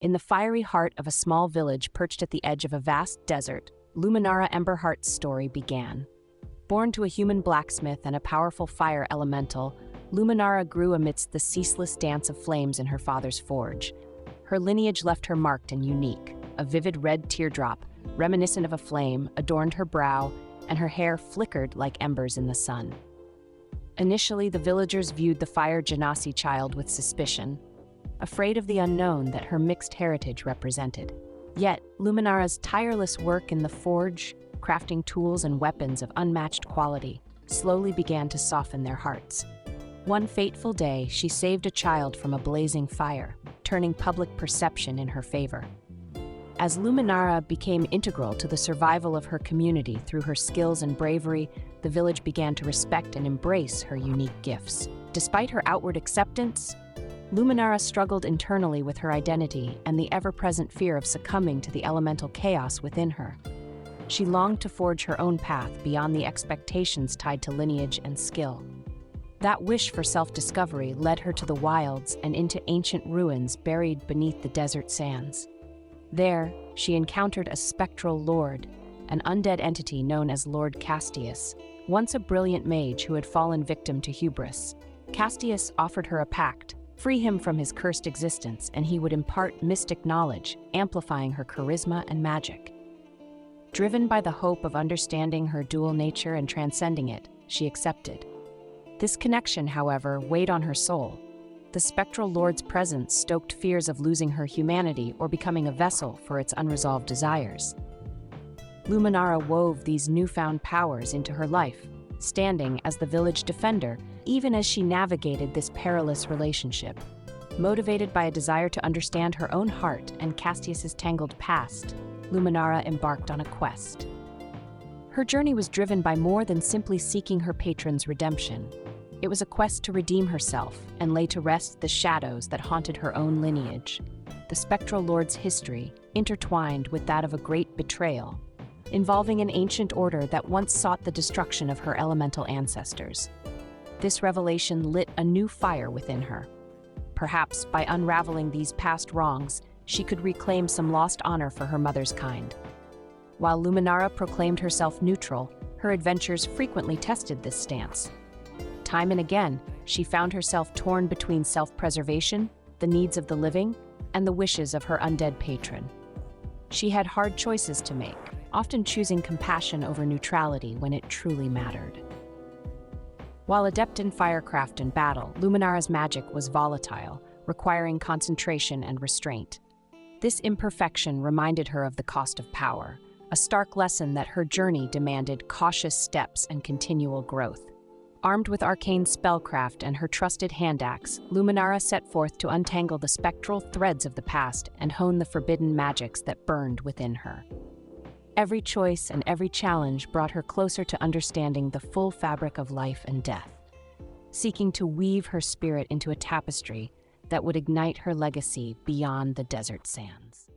In the fiery heart of a small village perched at the edge of a vast desert, Luminara Emberheart's story began. Born to a human blacksmith and a powerful fire elemental, Luminara grew amidst the ceaseless dance of flames in her father's forge. Her lineage left her marked and unique. A vivid red teardrop, reminiscent of a flame, adorned her brow, and her hair flickered like embers in the sun. Initially, the villagers viewed the fire Genasi child with suspicion, afraid of the unknown that her mixed heritage represented. Yet, Luminara's tireless work in the forge, crafting tools and weapons of unmatched quality, slowly began to soften their hearts. One fateful day, she saved a child from a blazing fire, turning public perception in her favor. As Luminara became integral to the survival of her community through her skills and bravery, the village began to respect and embrace her unique gifts. Despite her outward acceptance, Luminara struggled internally with her identity and the ever-present fear of succumbing to the elemental chaos within her. She longed to forge her own path beyond the expectations tied to lineage and skill. That wish for self-discovery led her to the wilds and into ancient ruins buried beneath the desert sands. There, she encountered a spectral lord, an undead entity known as Lord Castius, once a brilliant mage who had fallen victim to hubris. Castius offered her a pact: free him from his cursed existence, and he would impart mystic knowledge, amplifying her charisma and magic. Driven by the hope of understanding her dual nature and transcending it, she accepted. This connection, however, weighed on her soul. The spectral lord's presence stoked fears of losing her humanity or becoming a vessel for its unresolved desires. Luminara wove these newfound powers into her life, standing as the village defender, even as she navigated this perilous relationship. Motivated by a desire to understand her own heart and Castius's tangled past, Luminara embarked on a quest. Her journey was driven by more than simply seeking her patron's redemption. It was a quest to redeem herself and lay to rest the shadows that haunted her own lineage. The spectral lord's history, intertwined with that of a great betrayal, involving an ancient order that once sought the destruction of her elemental ancestors. This revelation lit a new fire within her. Perhaps by unraveling these past wrongs, she could reclaim some lost honor for her mother's kind. While Luminara proclaimed herself neutral, her adventures frequently tested this stance. Time and again, she found herself torn between self-preservation, the needs of the living, and the wishes of her undead patron. She had hard choices to make, often choosing compassion over neutrality when it truly mattered. While adept in firecraft and battle, Luminara's magic was volatile, requiring concentration and restraint. This imperfection reminded her of the cost of power, a stark lesson that her journey demanded cautious steps and continual growth. Armed with arcane spellcraft and her trusted Handaxe, Luminara set forth to untangle the spectral threads of the past and hone the forbidden magics that burned within her. Every choice and every challenge brought her closer to understanding the full fabric of life and death, seeking to weave her spirit into a tapestry that would ignite her legacy beyond the desert sands.